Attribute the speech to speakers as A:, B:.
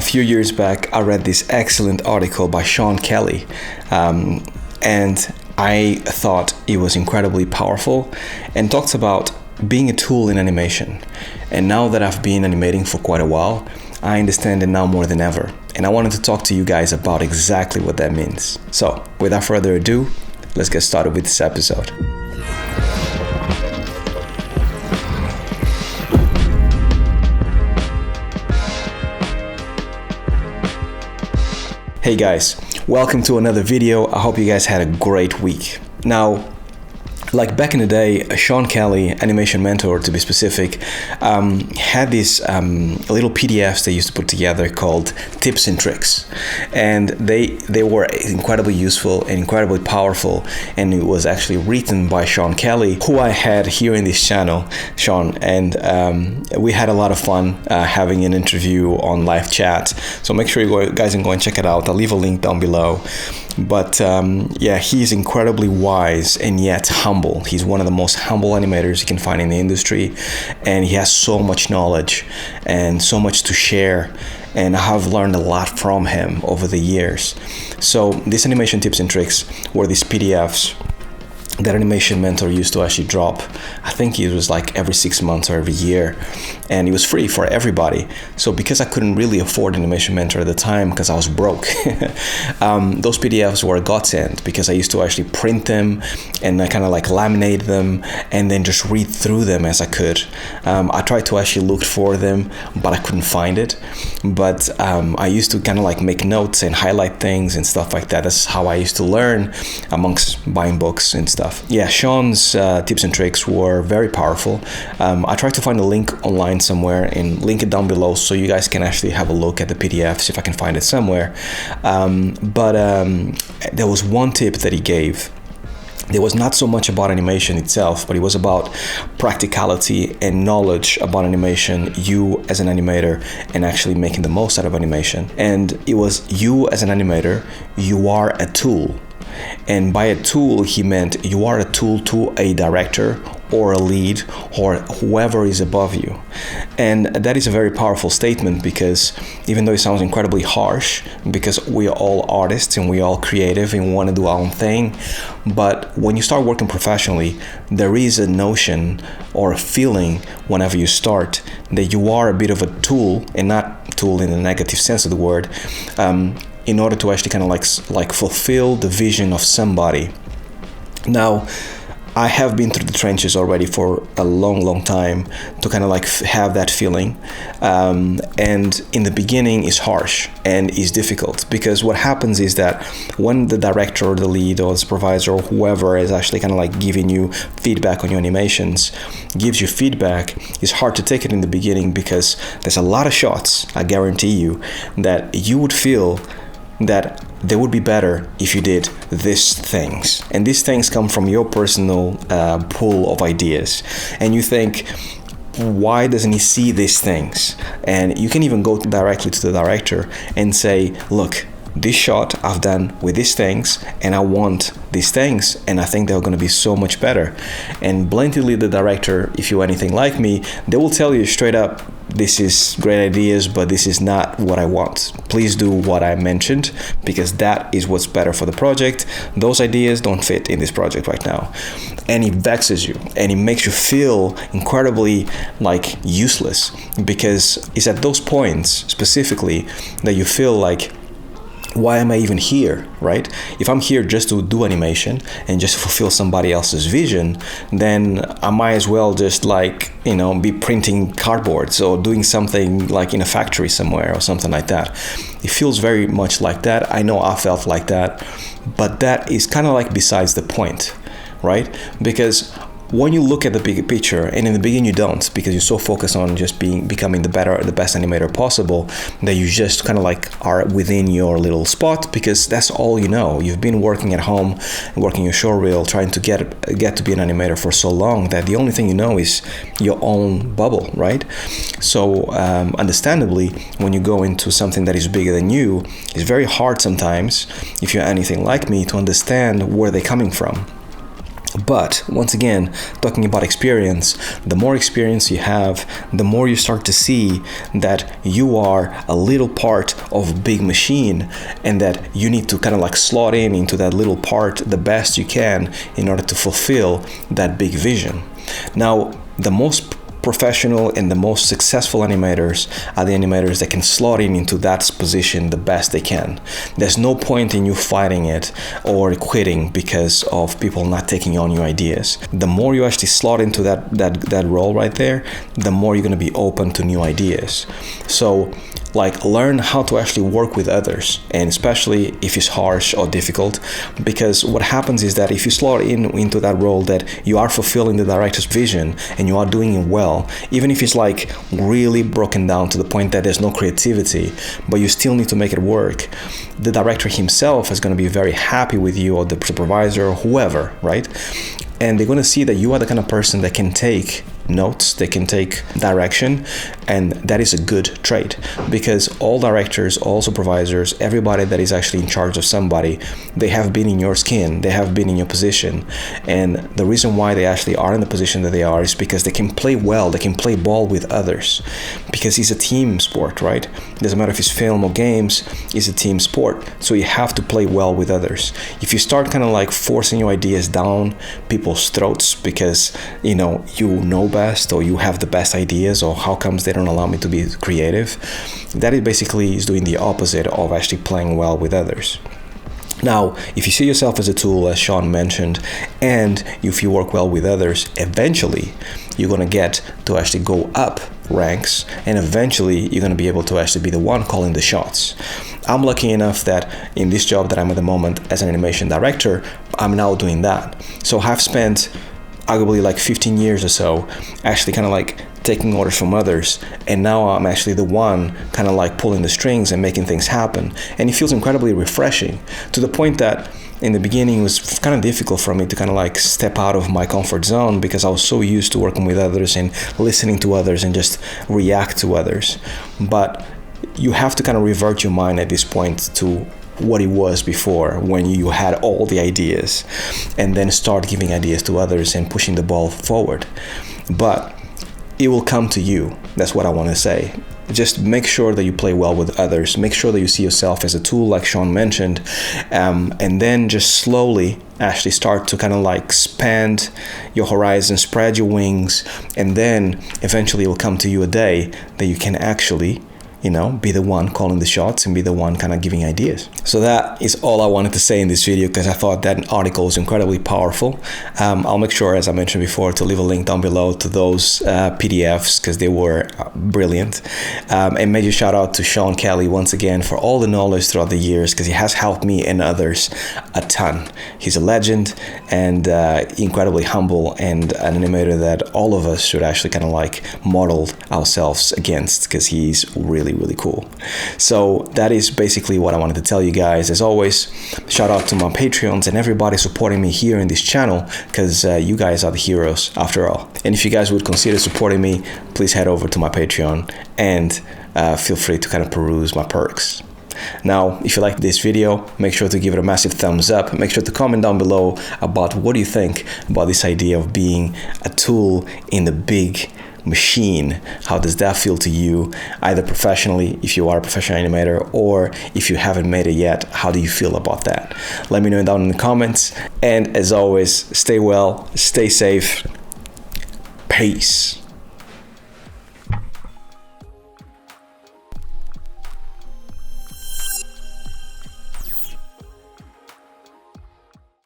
A: few years back, I read this excellent article by SHAWN Kelly, and I thought it was incredibly powerful and talks about being a tool in animation. And now that I've been animating for quite a while, I understand it now more than ever. And I wanted to talk to you guys about exactly what that means. So, without further ado, let's get started with this episode. Hey guys, welcome to another video. I hope you guys had a great week. Now, like back in the day, SHAWN Kelly, animation mentor to be specific, had these little PDFs they used to put together called tips and tricks, and they were incredibly useful and incredibly powerful. And it was actually written by SHAWN Kelly, who I had here in this channel, Sean, and we had a lot of fun having an interview on live chat. So make sure you guys can go and check it out. I'll leave a link down below. But yeah, he's incredibly wise and yet humble. He's one of the most humble animators you can find in the industry, and he has so much knowledge and so much to share, and I have learned a lot from him over the years. So these animation tips and tricks were these PDFs that Animation Mentor used to actually drop. I think it was like every 6 months or every year, and it was free for everybody. So because I couldn't really afford Animation Mentor at the time because I was broke, those PDFs were a godsend because I used to actually print them and I kind of like laminate them and then just read through them as I could. I tried to actually look for them, but I couldn't find it. But I used to kind of like make notes and highlight things and stuff like that. That's how I used to learn amongst buying books and stuff. Yeah, Sean's tips and tricks were very powerful. I tried to find a link online somewhere and link it down below so you guys can actually have a look at the PDFs if I can find it somewhere. But there was one tip that he gave. It was not so much about animation itself, but it was about practicality and knowledge about animation, you as an animator, and actually making the most out of animation. And it was, you as an animator, you are a tool. And by a tool, he meant you are a tool to a director or a lead or whoever is above you. And that is a very powerful statement because even though it sounds incredibly harsh, because we are all artists and we are all creative and want to do our own thing, but when you start working professionally, there is a notion or a feeling whenever you start that you are a bit of a tool, and not tool in the negative sense of the word, in order to actually kind of like fulfill the vision of somebody. Now, I have been through the trenches already for a long time to kind of like have that feeling, and in the beginning it's harsh and it's difficult because what happens is that when the director or the lead or the supervisor or whoever is actually kind of like giving you feedback on your animations, gives you feedback, it's hard to take it in the beginning because there's a lot of shots, I guarantee you, that you would feel that they would be better if you did these things. And these things come from your personal pool of ideas. And you think, why doesn't he see these things? And you can even go directly to the director and say, look, this shot I've done with these things and I want these things and I think they're going to be so much better. And blatantly the director, if you're anything like me, they will tell you straight up, this is great ideas, but this is not what I want. Please do what I mentioned because that is what's better for the project. Those ideas don't fit in this project right now. And it vexes you and it makes you feel incredibly like useless because it's at those points specifically that you feel like, why am I even here, right? If I'm here just to do animation and just fulfill somebody else's vision, then I might as well just like, be printing cardboards or doing something like in a factory somewhere or something like that. It feels very much like that. I know I felt like that, but that is kind of like besides the point, right? Because when you look at the bigger picture, and in the beginning you don't, because you're so focused on just becoming the best animator possible, that you just kind of like are within your little spot, because that's all you know. You've been working at home, working your show reel, trying to get to be an animator for so long that the only thing you know is your own bubble, right? So understandably, when you go into something that is bigger than you, it's very hard sometimes, if you're anything like me, to understand where they're coming from. But once again, talking about experience, the more experience you have, the more you start to see that you are a little part of a big machine, and that you need to kind of like slot in into that little part the best you can in order to fulfill that big vision. Now, the most professional and the most successful animators are the animators that can slot in into that position the best they can. There's no point in you fighting it or quitting because of people not taking on your ideas. The more you actually slot into that role right there, the more you're going to be open to new ideas. So like, learn how to actually work with others, and especially if it's harsh or difficult, because what happens is that if you slot into that role, that you are fulfilling the director's vision and you are doing it well, even if it's like really broken down to the point that there's no creativity, but you still need to make it work, the director himself is going to be very happy with you, or the supervisor, or whoever, right? And they're going to see that you are the kind of person that can take notes, they can take direction, and that is a good trait, because all directors, all supervisors, everybody that is actually in charge of somebody, they have been in your skin, they have been in your position, and the reason why they actually are in the position that they are is because they can play well, they can play ball with others, because it's a team sport, right? It doesn't matter if it's film or games, it's a team sport, so you have to play well with others. If you start kind of like forcing your ideas down people's throats because you know best, or you have the best ideas, or how comes they don't allow me to be creative, that is basically doing the opposite of actually playing well with others. Now, if you see yourself as a tool, as Shawn mentioned, and if you work well with others, eventually you're going to get to actually go up ranks, and eventually you're going to be able to actually be the one calling the shots. I'm lucky enough that in this job that I'm at the moment as an animation director, I'm now doing that. So I've spent arguably like 15 years or so actually kind of like taking orders from others, and now I'm actually the one kind of like pulling the strings and making things happen, and it feels incredibly refreshing, to the point that in the beginning it was kind of difficult for me to kind of like step out of my comfort zone, because I was so used to working with others and listening to others and just react to others. But you have to kind of revert your mind at this point to what it was before, when you had all the ideas, and then start giving ideas to others and pushing the ball forward. But it will come to you. That's what I want to say. Just make sure that you play well with others. Make sure that you see yourself as a tool, like Shawn mentioned, and then just slowly actually start to kind of like expand your horizon, spread your wings, and then eventually it will come to you a day that you can actually be the one calling the shots and be the one kind of giving ideas. So that is all I wanted to say in this video, because I thought that article was incredibly powerful. I'll make sure, as I mentioned before, to leave a link down below to those PDFs, because they were brilliant. And major shout out to Shawn Kelly once again for all the knowledge throughout the years, because he has helped me and others a ton. He's a legend and incredibly humble, and an animator that all of us should actually kind of like model ourselves against, because he's really cool. So that is basically what I wanted to tell you guys. As always, shout out to my Patreons and everybody supporting me here in this channel, because you guys are the heroes after all. And if you guys would consider supporting me, please head over to my Patreon and feel free to kind of peruse my perks. Now, if you like this video, make sure to give it a massive thumbs up. Make sure to comment down below about what do you think about this idea of being a tool in the big machine. How does that feel to you, either professionally, if you are a professional animator, or if you haven't made it yet, how do you feel about that? Let me know down in the comments, and as always, stay well, stay safe, peace.